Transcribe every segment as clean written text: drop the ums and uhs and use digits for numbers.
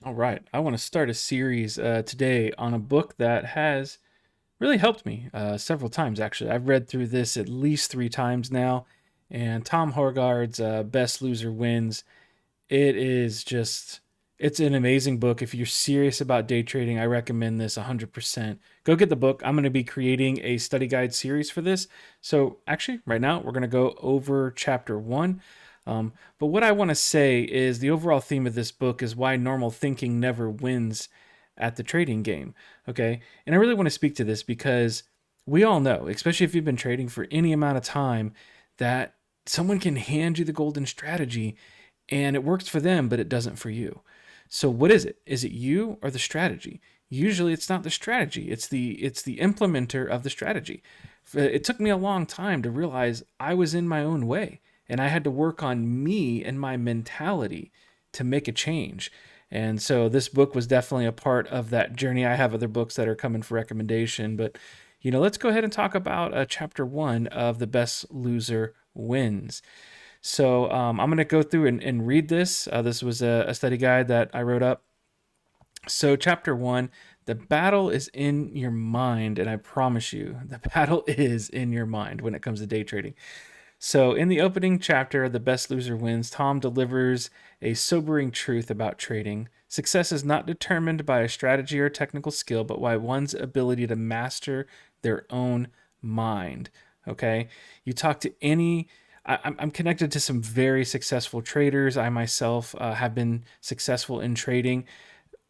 All right. I want to start a series today on a book that has really helped me several times, actually. I've read through this at least three times now. And Tom Hougaard's Best Loser Wins. It is just, it's an amazing book. If you're serious about day trading, I recommend this 100%. Go get the book. I'm going to be creating a study guide series for this. So, actually, right now, we're going to go over chapter one. But what I want to say is the overall theme of this book is why normal thinking never wins at the trading game. Okay. And I really want to speak to this because we all know, especially if you've been trading for any amount of time, that someone can hand you the golden strategy and it works for them, but it doesn't for you. So what is it? Is it you or the strategy? Usually it's not the strategy. It's the implementer of the strategy. It took me a long time to realize I was in my own way and I had to work on me and my mentality to make a change. And so this book was definitely a part of that journey. I have other books that are coming for recommendation, but let's go ahead and talk about chapter one of The Best Loser Wins. So I'm going to go through and read this. This was a study guide that I wrote up. So, chapter one, the battle is in your mind. And I promise you, the battle is in your mind when it comes to day trading. So, in the opening chapter, The Best Loser Wins, Tom delivers a sobering truth about trading. Success is not determined by a strategy or technical skill, but by one's ability to master their own mind. Okay? You talk to any. I'm connected to some very successful traders. I myself have been successful in trading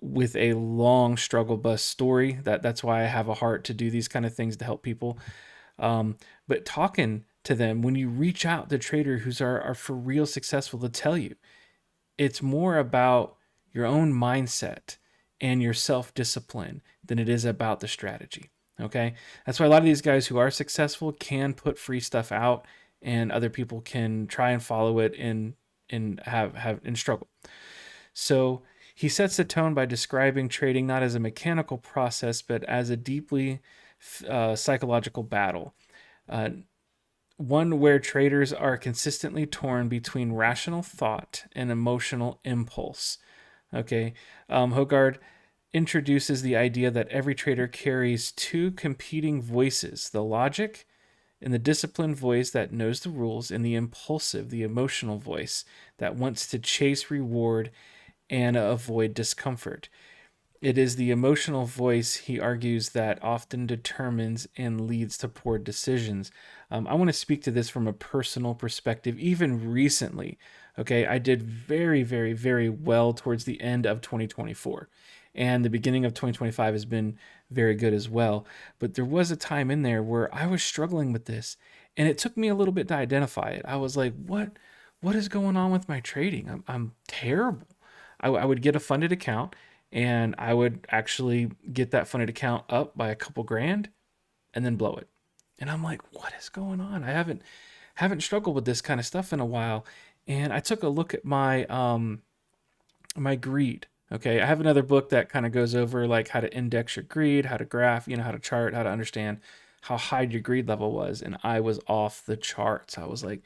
with a long struggle bus story. That's why I have a heart to do these kind of things to help people. But talking to them, when you reach out to traders who are for real successful, to tell you it's more about your own mindset and your self discipline than it is about the strategy. Okay, that's why a lot of these guys who are successful can put free stuff out, and other people can try and follow it and have and struggle. So he sets the tone by describing trading not as a mechanical process, but as a deeply psychological battle. Uh, One where traders are consistently torn between rational thought and emotional impulse. Okay, Hogard introduces the idea that every trader carries two competing voices: the logic and the disciplined voice that knows the rules, and the impulsive, the emotional voice that wants to chase reward and avoid discomfort. It is the emotional voice, he argues, that often determines and leads to poor decisions. I want to speak to this from a personal perspective, even recently. Okay, I did very, very, very well towards the end of 2024. And the beginning of 2025 has been very good as well. But there was a time in there where I was struggling with this, and it took me a little bit to identify it. I was like, what is going on with my trading? I'm terrible. I would get a funded account and I would actually get that funded account up by a couple grand and then blow it. And I'm like, what is going on? I haven't struggled with this kind of stuff in a while. And I took a look at my greed. Okay, I have another book that kind of goes over like how to index your greed, how to graph, how to chart, how to understand how high your greed level was, and I was off the charts. I was like,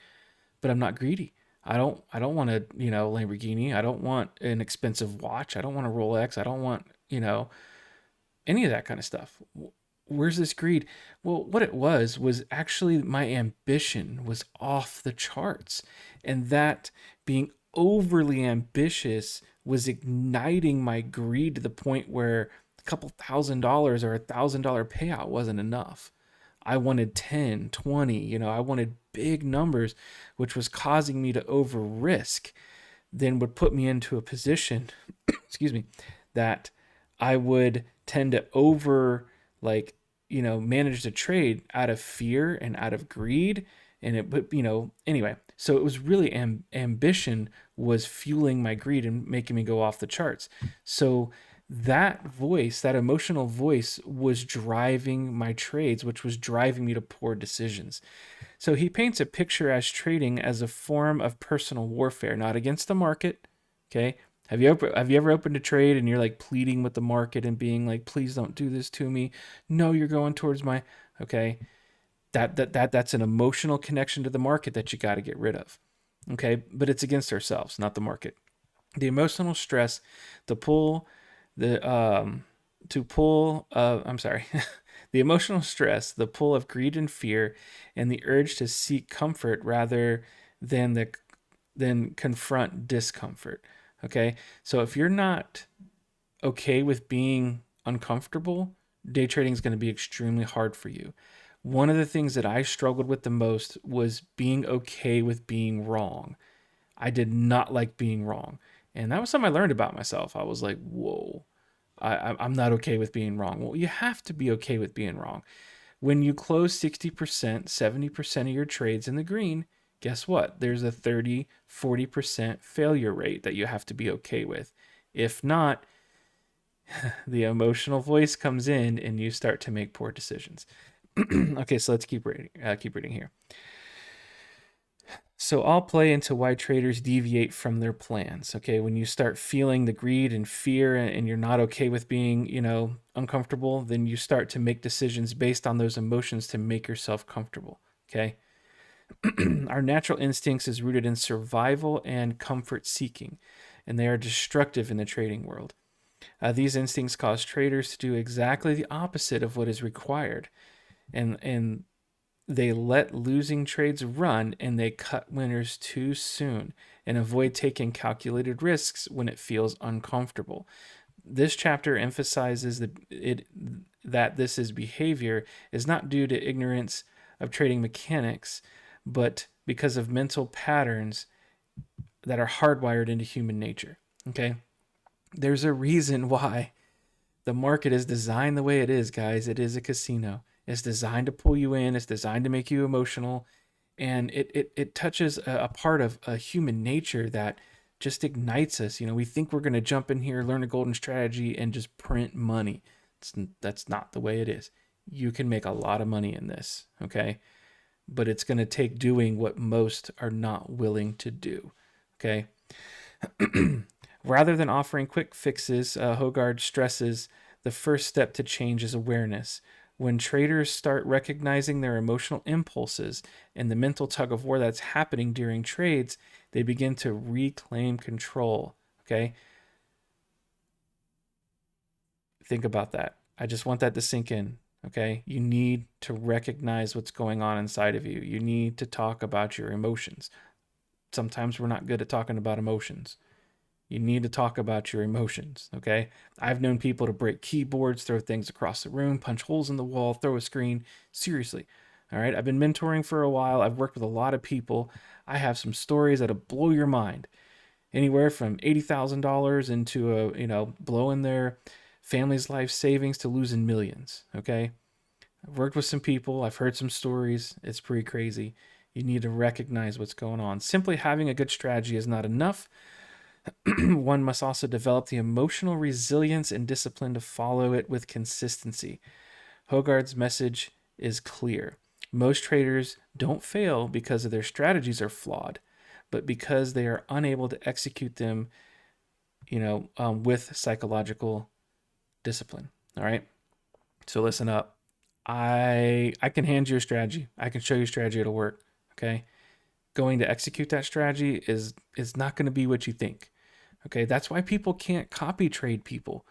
but I'm not greedy. I don't want a, Lamborghini. I don't want an expensive watch. I don't want a Rolex. I don't want, any of that kind of stuff. Where's this greed? Well, what it was actually my ambition was off the charts. And that being overly ambitious was igniting my greed to the point where a couple $1,000 or $1,000 payout wasn't enough. I wanted 10, 20, I wanted big numbers, which was causing me to over risk, then would put me into a position, excuse me, that I would tend to over, like, manage the trade out of fear and out of greed. And anyway, so it was really ambition was fueling my greed and making me go off the charts. So that voice, that emotional voice, was driving my trades, which was driving me to poor decisions. So he paints a picture as trading as a form of personal warfare, not against the market. Okay. Have you ever opened a trade and you're like pleading with the market and being like, please don't do this to me? No, you're going towards my okay. That's an emotional connection to the market that you got to get rid of. Okay. But it's against ourselves, not the market. The emotional stress to pull the to pull I'm sorry. The emotional stress, the pull of greed and fear, and the urge to seek comfort rather than the than confront discomfort. Okay? So if you're not okay with being uncomfortable, day trading is going to be extremely hard for you. One of the things that I struggled with the most was being okay with being wrong. I did not like being wrong. And that was something I learned about myself. I was like, whoa, I'm not okay with being wrong. Well, you have to be okay with being wrong. When you close 60%, 70% of your trades in the green, guess what? There's a 30, 40% failure rate that you have to be okay with. If not, the emotional voice comes in and you start to make poor decisions. Okay, so let's keep reading. Keep reading here. So I'll play into why traders deviate from their plans. Okay, when you start feeling the greed and fear and you're not okay with being, uncomfortable, then you start to make decisions based on those emotions to make yourself comfortable. Okay, our natural instincts is rooted in survival and comfort seeking, and they are destructive in the trading world. These instincts cause traders to do exactly the opposite of what is required, and they let losing trades run and they cut winners too soon and avoid taking calculated risks when it feels uncomfortable. This chapter emphasizes that this is behavior is not due to ignorance of trading mechanics, but because of mental patterns that are hardwired into human nature. Okay? There's a reason why the market is designed the way it is, guys. It is a casino. It's designed to pull you in, it's designed to make you emotional, and it touches a part of a human nature that just ignites us. We think we're going to jump in here, learn a golden strategy, and just print money. That's not the way it is. You can make a lot of money in this, okay? But it's going to take doing what most are not willing to do, okay? Rather than offering quick fixes, Hougaard stresses the first step to change is awareness. When traders start recognizing their emotional impulses and the mental tug of war that's happening during trades, they begin to reclaim control. Okay? Think about that. I just want that to sink in. Okay? You need to recognize what's going on inside of you. You need to talk about your emotions. Sometimes we're not good at talking about emotions. You need to talk about your emotions, okay? I've known people to break keyboards, throw things across the room, punch holes in the wall, throw a screen. Seriously, all right? I've been mentoring for a while. I've worked with a lot of people. I have some stories that'll blow your mind. Anywhere from $80,000 into blowing their family's life savings to losing millions, okay? I've worked with some people. I've heard some stories. It's pretty crazy. You need to recognize what's going on. Simply having a good strategy is not enough. One must also develop the emotional resilience and discipline to follow it with consistency. Hougaard's message is clear. Most traders don't fail because their strategies are flawed, but because they are unable to execute them, with psychological discipline. All right. So listen up. I can hand you a strategy. I can show you a strategy it'll work. Okay. Going to execute that strategy is not going to be what you think. Okay, that's why people can't copy trade people,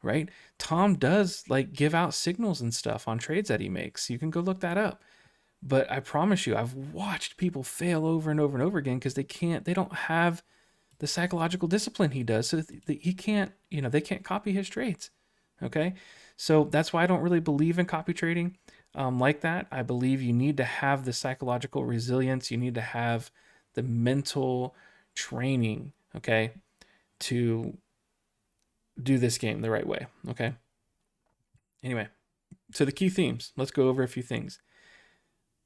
right? Tom does like give out signals and stuff on trades that he makes. You can go look that up. But I promise you, I've watched people fail over and over and over again because they don't have the psychological discipline he does. So he can't, they can't copy his trades. Okay, so that's why I don't really believe in copy trading like that. I believe you need to have the psychological resilience. You need to have the mental training. Okay, to do this game the right way. Okay. Anyway, so the key themes. Let's go over a few things.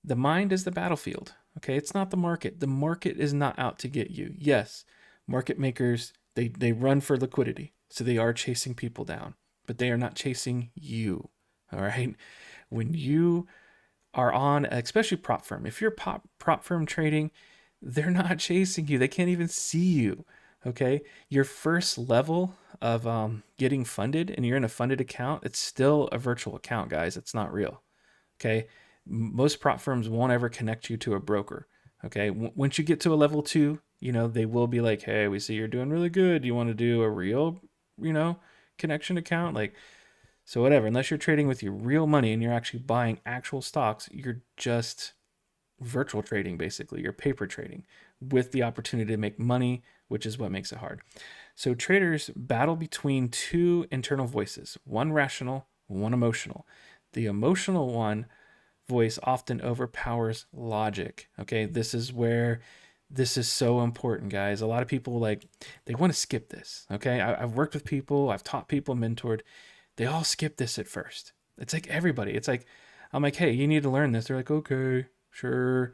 The mind is the battlefield. Okay, it's not the market. The market is not out to get you. Yes, market makers they run for liquidity, so they are chasing people down, but they are not chasing you. All right. When you are on, especially prop firm, if you're prop firm trading, they're not chasing you. They can't even see you. Okay, your first level of getting funded, and you're in a funded account, it's still a virtual account, guys. It's not real. Okay, most prop firms won't ever connect you to a broker. Okay, once you get to a level 2, they will be like, hey, we see you're doing really good. Do you want to do a real, you know, connection account? Like, so whatever, unless you're trading with your real money and you're actually buying actual stocks, you're just virtual trading, basically. You're paper trading with the opportunity to make money, which is what makes it hard. So traders battle between two internal voices, one rational, one emotional. The emotional one voice often overpowers logic. Okay, this is where this is so important, guys. A lot of people they want to skip this. Okay, I've worked with people, I've taught people, mentored. They all skip this at first. It's like everybody. It's like I'm like, hey, you need to learn this. They're like, okay, sure.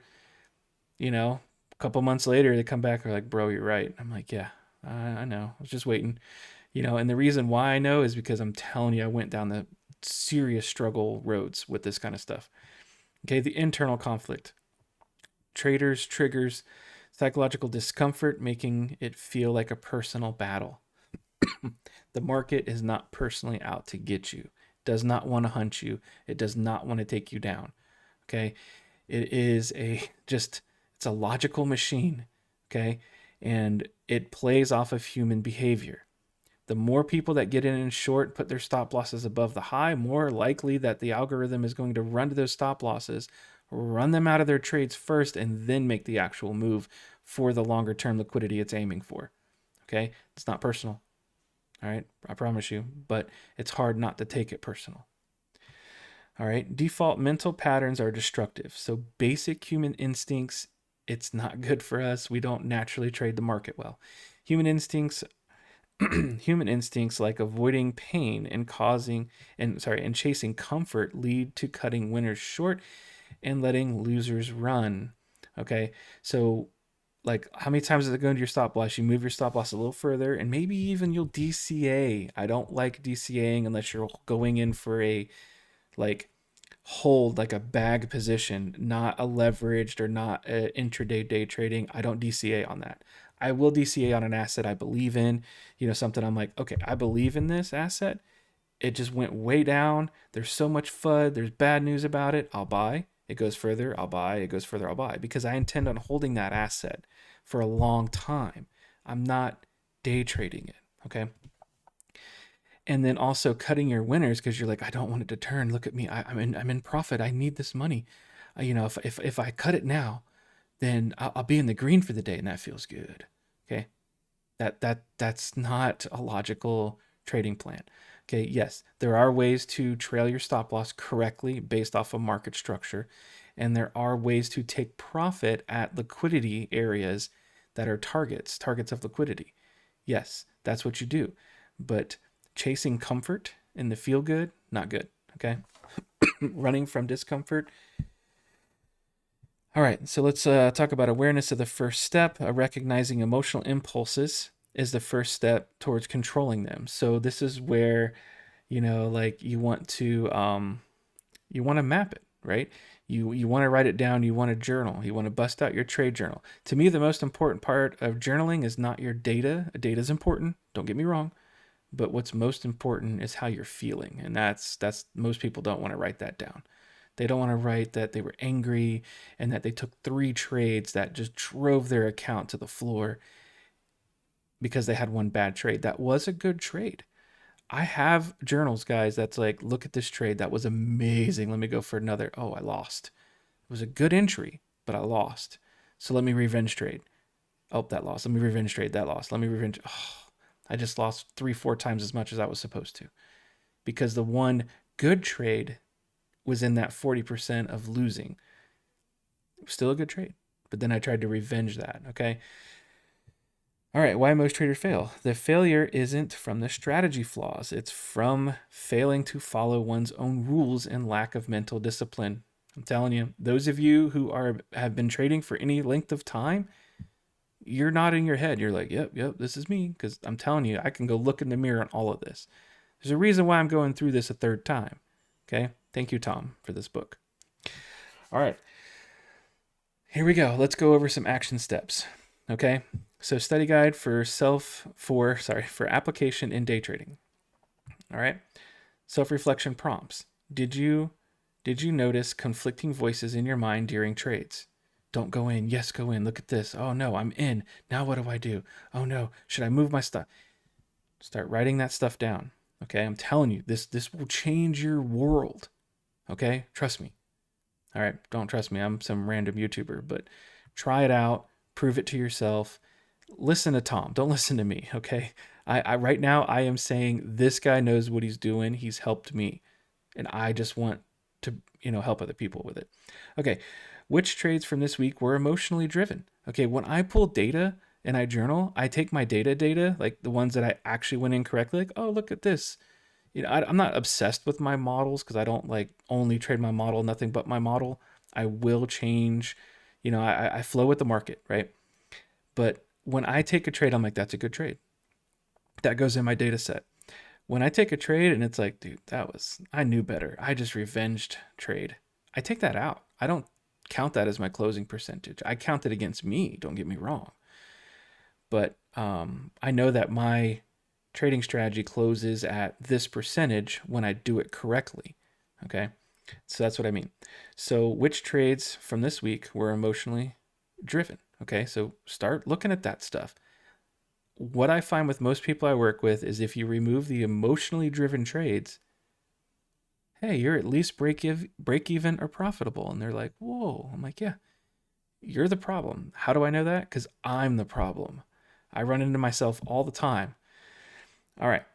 A couple months later, they come back. They're like, bro, you're right. I'm like, yeah, I know. I was just waiting. And the reason why I know is because I'm telling you, I went down the serious struggle roads with this kind of stuff. Okay, the internal conflict. Traders triggers psychological discomfort, making it feel like a personal battle. The market is not personally out to get you, does not want to hunt you, it does not want to take you down. Okay, it is it's a logical machine. Okay, and it plays off of human behavior. The more people that get in and short put their stop losses above the high, more likely that the algorithm is going to run to those stop losses, run them out of their trades first, and then make the actual move for the longer term liquidity it's aiming for. Okay, it's not personal. All right, I promise you, but it's hard not to take it personal. All right, default mental patterns are destructive. So basic human instincts, it's not good for us. We don't naturally trade the market well. Human instincts human instincts like avoiding pain and chasing comfort lead to cutting winners short and letting losers run. Okay, so like how many times does it go into your stop loss? You move your stop loss a little further, and maybe even you'll DCA. I don't like DCAing unless you're going in for a like hold, like a bag position, not a leveraged or not a intraday day trading. I don't DCA on that. I will DCA on an asset I believe in, something I'm like, okay, I believe in this asset. It just went way down. There's so much FUD. There's bad news about it. I'll buy. It goes further. I'll buy. It goes further. I'll buy because I intend on holding that asset for a long time. I'm not day trading it. Okay. And then also cutting your winners because you're like, I don't want it to turn. Look at me. I'm in profit. I need this money. If I cut it now, then I'll be in the green for the day, and that feels good. Okay, that's not a logical trading plan. Okay, yes, there are ways to trail your stop loss correctly based off of market structure, and there are ways to take profit at liquidity areas that are targets of liquidity. Yes, that's what you do, but chasing comfort in the feel good, not good. Okay, running from discomfort. All right, so let's talk about awareness of the first step. Recognizing emotional impulses is the first step towards controlling them. So this is where, like you want to map it, right? You want to write it down. You want to journal. You want to bust out your trade journal. To me, the most important part of journaling is not your data. Data is important. Don't get me wrong, but what's most important is how you're feeling, and that's most people don't want to write that down. They don't want to write that they were angry and that they took 3 trades that just drove their account to the floor because they had one bad trade. That was a good trade. I have journals, guys, that's like, look at this trade. That was amazing. Let me go for another. Oh, I lost. It was a good entry, but I lost. So let me revenge trade. Oh, that lost. Let me revenge trade. That lost. Let me revenge. Oh, I just lost 3-4 times as much as I was supposed to because the one good trade was in that 40% of losing. It was still a good trade, but then I tried to revenge that. Okay. All right. Why most traders fail? The failure isn't from the strategy flaws. It's from failing to follow one's own rules and lack of mental discipline. I'm telling you, those of you who have been trading for any length of time, you're nodding your head. You're like, yep, this is me. Because I'm telling you, I can go look in the mirror on all of this. There's a reason why I'm going through this a third time. Okay. Thank you, Tom, for this book. All right. Here we go. Let's go over some action steps. Okay. So study guide for application in day trading. All right. Self-reflection prompts. Did you notice conflicting voices in your mind during trades? Don't go in. Yes, go in. Look at this. Oh no, I'm in. Now what do I do? Oh no, should I move my stuff? Start writing that stuff down. Okay, I'm telling you, this will change your world. Okay, trust me. All right, don't trust me. I'm some random YouTuber, but try it out. Prove it to yourself. Listen to Tom. Don't listen to me. Okay. I right now I am saying this guy knows what he's doing. He's helped me, and I just want to help other people with it. Okay, which trades from this week were emotionally driven? Okay, when I pull data and I journal, I take my data, like the ones that I actually went in correctly. Like, oh, look at this. I'm not obsessed with my models because I don't like only trade my model, nothing but my model. I will change. I flow with the market, right? But when I take a trade, I'm like, that's a good trade. That goes in my data set. When I take a trade and it's like, dude, I knew better. I just revenged trade. I take that out. I don't count that as my closing percentage. I count it against me. Don't get me wrong. But I know that my trading strategy closes at this percentage when I do it correctly. Okay. So that's what I mean. So which trades from this week were emotionally driven? Okay. So start looking at that stuff. What I find with most people I work with is if you remove the emotionally driven trades, hey, you're at least break even or profitable. And they're like, whoa. I'm like, yeah, you're the problem. How do I know that? Because I'm the problem. I run into myself all the time. All right.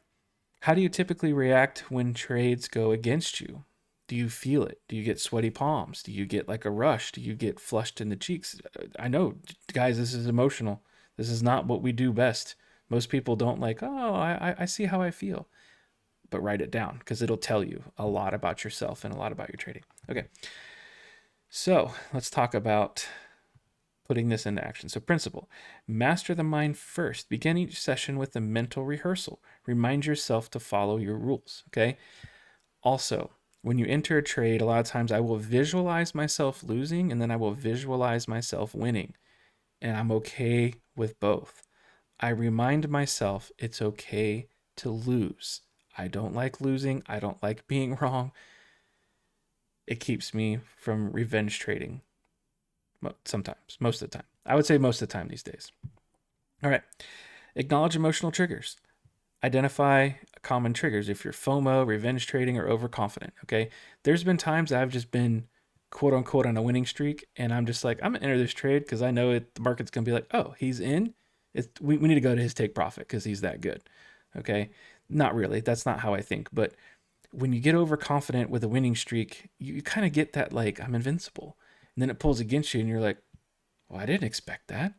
How do you typically react when trades go against you? Do you feel it? Do you get sweaty palms? Do you get like a rush? Do you get flushed in the cheeks? I know, guys, this is emotional. This is not what we do best. Most people don't like, oh, I see how I feel. But write it down because it'll tell you a lot about yourself and a lot about your trading. Okay. So let's talk about putting this into action. So, principle: master the mind first. Begin each session with a mental rehearsal. Remind yourself to follow your rules. Okay. Also, when you enter a trade, a lot of times I will visualize myself losing and then I will visualize myself winning. And I'm okay with both. I remind myself it's okay to lose. I don't like losing. I don't like being wrong. It keeps me from revenge trading. Sometimes, most of the time. I would say most of the time these days. All right. Acknowledge emotional triggers. Identify common triggers if you're FOMO, revenge trading, or overconfident. Okay. There's been times I've just been quote unquote on a winning streak, and I'm just like, I'm gonna enter this trade because I know the market's gonna be like, oh, he's in. We need to go to his take profit because he's that good. Okay. Not really. That's not how I think. But when you get overconfident with a winning streak, you kind of get that like, I'm invincible. And then it pulls against you and you're like, well, I didn't expect that.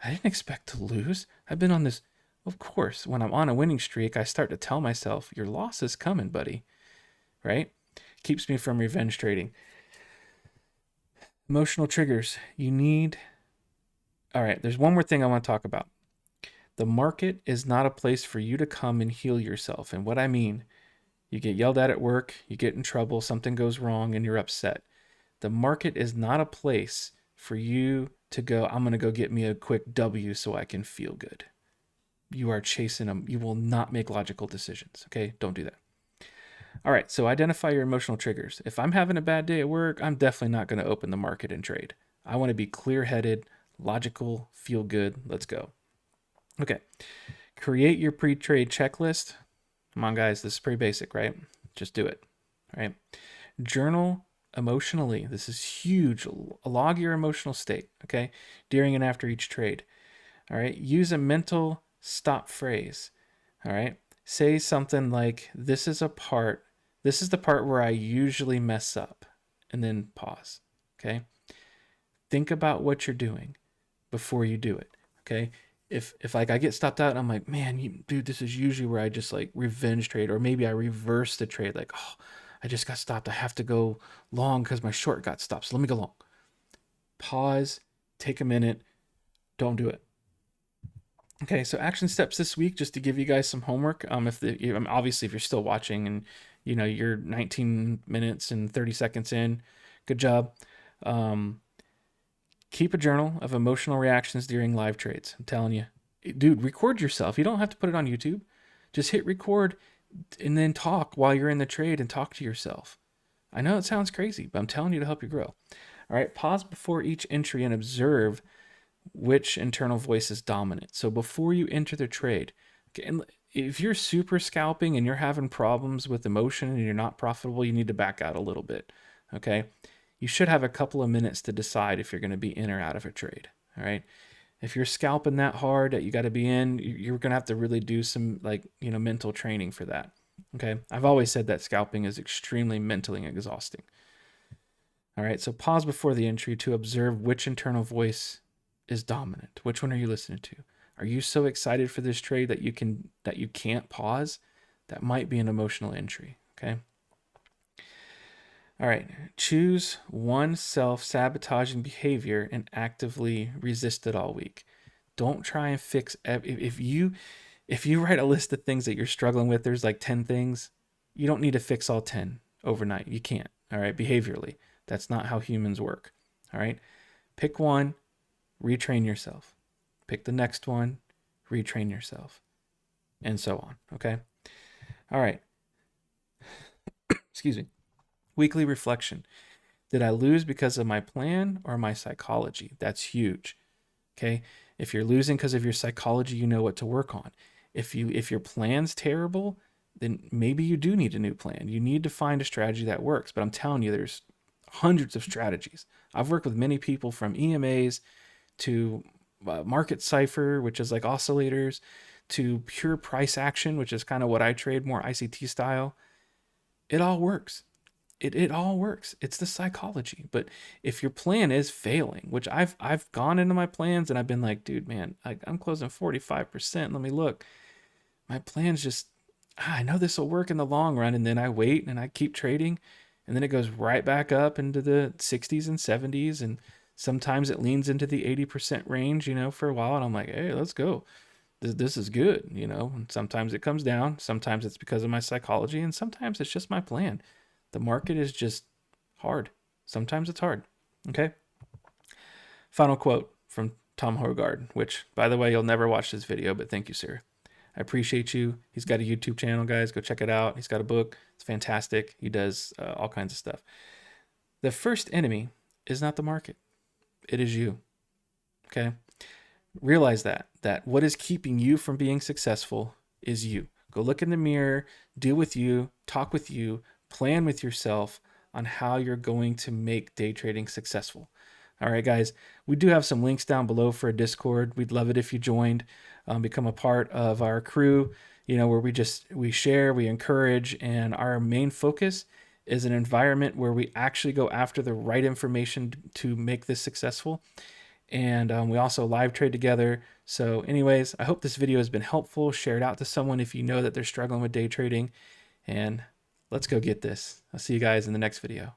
I didn't expect to lose. I've been on this. Of course, when I'm on a winning streak, I start to tell myself, your loss is coming, buddy. Right? Keeps me from revenge trading. Emotional triggers. All right, there's one more thing I want to talk about. The market is not a place for you to come and heal yourself. And what I mean, you get yelled at work, you get in trouble, something goes wrong, and you're upset. The market is not a place for you to go, I'm going to go get me a quick W so I can feel good. You are chasing them. You will not make logical decisions. Okay? Don't do that. All right. So identify your emotional triggers. If I'm having a bad day at work, I'm definitely not going to open the market and trade. I want to be clear headed, logical, feel good. Let's go. Okay. Create your pre trade checklist. Come on, guys. This is pretty basic, right? Just do it. All right. Journal emotionally. This is huge. Log your emotional state, okay, during and after each trade. All right. Use a mental stop phrase. All right. Say something like, this is the part where I usually mess up, and then pause. Okay. Think about what you're doing before you do it. Okay. If like I get stopped out and I'm like, man, dude, this is usually where I just like revenge trade, or maybe I reverse the trade. Like, oh, I just got stopped. I have to go long because my short got stopped. So let me go long. Pause, take a minute, don't do it. Okay, so action steps this week, just to give you guys some homework. Obviously, if you're still watching and you're 19 minutes and 30 seconds in, good job. Keep a journal of emotional reactions during live trades. I'm telling you, dude, record yourself. You don't have to put it on YouTube. Just hit record and then talk while you're in the trade and talk to yourself. I know it sounds crazy, but I'm telling you to help you grow. All right, pause before each entry and observe which internal voice is dominant. So before you enter the trade, okay, and if you're super scalping and you're having problems with emotion and you're not profitable, you need to back out a little bit. Okay, you should have a couple of minutes to decide if you're going to be in or out of a trade. All right. If you're scalping that hard that you got to be in, you're going to have to really do some mental training for that. Okay. I've always said that scalping is extremely mentally exhausting. All right. So pause before the entry to observe which internal voice is dominant. Which one are you listening to? Are you so excited for this trade that you can't pause? That might be an emotional entry. Okay. All right. Choose one self-sabotaging behavior and actively resist it all week. Don't try and fix if you write a list of things that you're struggling with, there's like 10 things. You don't need to fix all 10 overnight. You can't. All right, behaviorally. That's not how humans work. All right? Pick one, retrain yourself. Pick the next one, retrain yourself. And so on, okay? All right. Excuse me. Weekly reflection. Did I lose because of my plan or my psychology? That's huge. Okay? If you're losing because of your psychology, you know what to work on. If your plan's terrible, then maybe you do need a new plan. You need to find a strategy that works. But I'm telling you, there's hundreds of strategies. I've worked with many people from EMAs to market cipher, which is like oscillators, to pure price action, which is kind of what I trade, more ICT style. It all works. It all works. It's the psychology. But if your plan is failing, which I've gone into my plans and I've been like, dude, man, I'm closing 45%. Let me look. My plan's just, I know this will work in the long run. And then I wait and I keep trading. And then it goes right back up into the 60s and 70s. And sometimes it leans into the 80% range, for a while. And I'm like, hey, let's go. This is good, And sometimes it comes down. Sometimes it's because of my psychology. And sometimes it's just my plan. The market is just hard. Sometimes it's hard. Okay. Final quote from Tom Hougaard, which, by the way, you'll never watch this video, but thank you, sir. I appreciate you. He's got a YouTube channel, guys. Go check it out. He's got a book. It's fantastic. He does all kinds of stuff. The first enemy is not the market. It is you. Okay. Realize that what is keeping you from being successful is you. Go look in the mirror, deal with you, talk with you, plan with yourself on how you're going to make day trading successful. All right, guys, we do have some links down below for a Discord. We'd love it if you joined, become a part of our crew, where we share, we encourage, and our main focus is an environment where we actually go after the right information to make this successful. And we also live trade together. So anyways, I hope this video has been helpful. Share it out to someone if you know that they're struggling with day trading. And let's go get this. I'll see you guys in the next video.